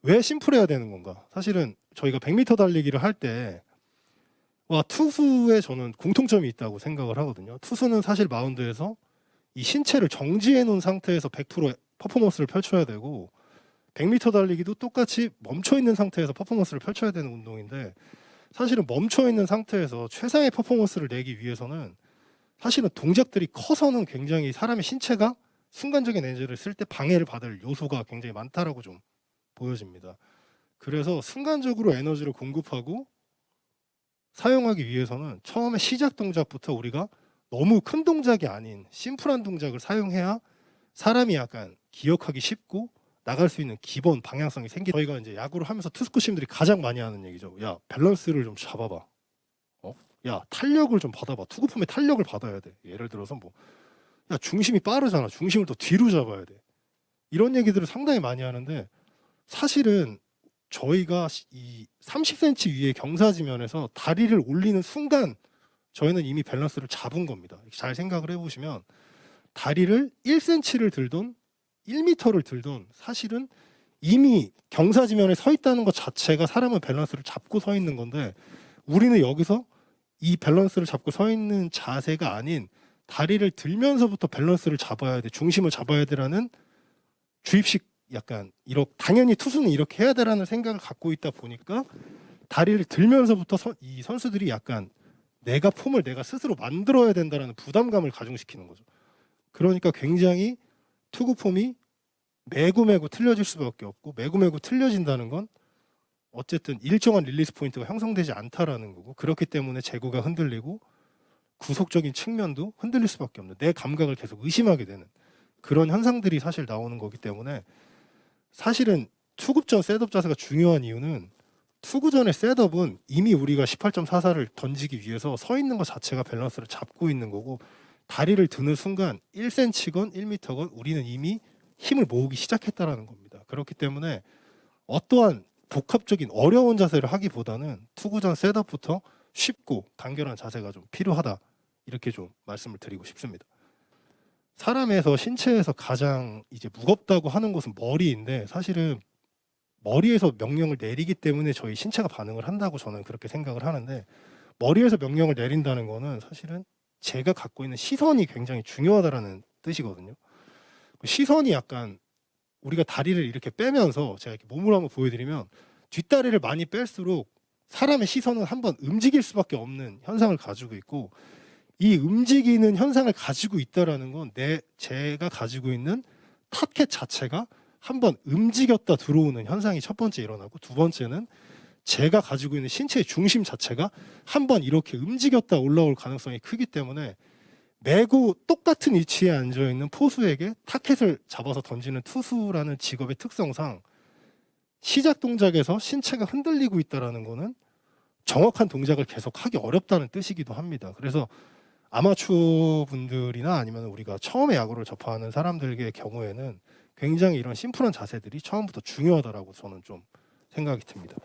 왜 심플해야 되는 건가? 사실은 저희가 100m 달리기를 할 때 투수에 저는 공통점이 있다고 생각을 하거든요. 투수는 사실 마운드에서 이 신체를 정지해 놓은 상태에서 100% 퍼포먼스를 펼쳐야 되고 100m 달리기도 똑같이 멈춰 있는 상태에서 퍼포먼스를 펼쳐야 되는 운동인데 사실은 멈춰 있는 상태에서 최상의 퍼포먼스를 내기 위해서는 사실은 동작들이 커서는 굉장히 사람의 신체가 순간적인 에너지를 쓸 때 방해를 받을 요소가 굉장히 많다라고 좀 보여집니다. 그래서 순간적으로 에너지를 공급하고 사용하기 위해서는 처음에 시작 동작부터 우리가 너무 큰 동작이 아닌 심플한 동작을 사용해야 사람이 약간 기억하기 쉽고 나갈 수 있는 기본 방향성이 저희가 이제 야구를 하면서 투수코치님들이 가장 많이 하는 얘기죠. 야, 밸런스를 좀 잡아봐. 야, 탄력을 좀 받아봐. 투구폼의 탄력을 받아야 돼. 예를 들어서 야, 중심이 빠르잖아. 중심을 더 뒤로 잡아야 돼. 이런 얘기들을 상당히 많이 하는데 사실은 저희가 이 30cm 위에 경사지면에서 다리를 올리는 순간 저희는 이미 밸런스를 잡은 겁니다. 잘 생각을 해보시면 다리를 1cm를 들던 1m를 들던 사실은 이미 경사지면에 서 있다는 것 자체가 사람은 밸런스를 잡고 서 있는 건데 우리는 여기서 이 밸런스를 잡고 서 있는 자세가 아닌 다리를 들면서부터 밸런스를 잡아야 돼, 중심을 잡아야 되라는 주입식 약간 당연히 투수는 이렇게 해야 되라는 생각을 갖고 있다 보니까 다리를 들면서부터 이 선수들이 약간 내가 폼을 내가 스스로 만들어야 된다라는 부담감을 가중시키는 거죠. 그러니까 굉장히 투구 폼이 매구매구 틀려질 수밖에 없고 매구매구 틀려진다는 건 어쨌든 일정한 릴리스 포인트가 형성되지 않다라는 거고 그렇기 때문에 제구가 흔들리고 구속적인 측면도 흔들릴 수밖에 없는 내 감각을 계속 의심하게 되는 그런 현상들이 사실 나오는 거기 때문에 사실은 투구 전 셋업 자세가 중요한 이유는 투구 전의 셋업은 이미 우리가 18.44를 던지기 위해서 서 있는 것 자체가 밸런스를 잡고 있는 거고 다리를 드는 순간 1cm건 1m건 우리는 이미 힘을 모으기 시작했다라는 겁니다. 그렇기 때문에 어떠한 복합적인 어려운 자세를 하기보다는 투구 전 셋업부터 쉽고 간결한 자세가 좀 필요하다. 이렇게 좀 말씀을 드리고 싶습니다. 사람에서 신체에서 가장 이제 무겁다고 하는 것은 머리인데 사실은 머리에서 명령을 내리기 때문에 저희 신체가 반응을 한다고 저는 그렇게 생각을 하는데 머리에서 명령을 내린다는 거는 사실은 제가 갖고 있는 시선이 굉장히 중요하다라는 뜻이거든요. 시선이 약간 우리가 다리를 이렇게 빼면서 제가 이렇게 몸을 한번 보여드리면 뒷다리를 많이 뺄수록 사람의 시선은 한번 움직일 수밖에 없는 현상을 가지고 있고 이 움직이는 현상을 가지고 있다라는 건 제가 가지고 있는 타켓 자체가 한번 움직였다 들어오는 현상이 첫 번째 일어나고 두 번째는 제가 가지고 있는 신체의 중심 자체가 한번 이렇게 움직였다 올라올 가능성이 크기 때문에 매구 똑같은 위치에 앉아 있는 포수에게 타켓을 잡아서 던지는 투수라는 직업의 특성상 시작 동작에서 신체가 흔들리고 있다라는 거는 정확한 동작을 계속 하기 어렵다는 뜻이기도 합니다. 그래서 아마추어 분들이나 아니면 우리가 처음에 야구를 접하는 사람들의 경우에는 굉장히 이런 심플한 자세들이 처음부터 중요하다라고 저는 좀 생각이 듭니다.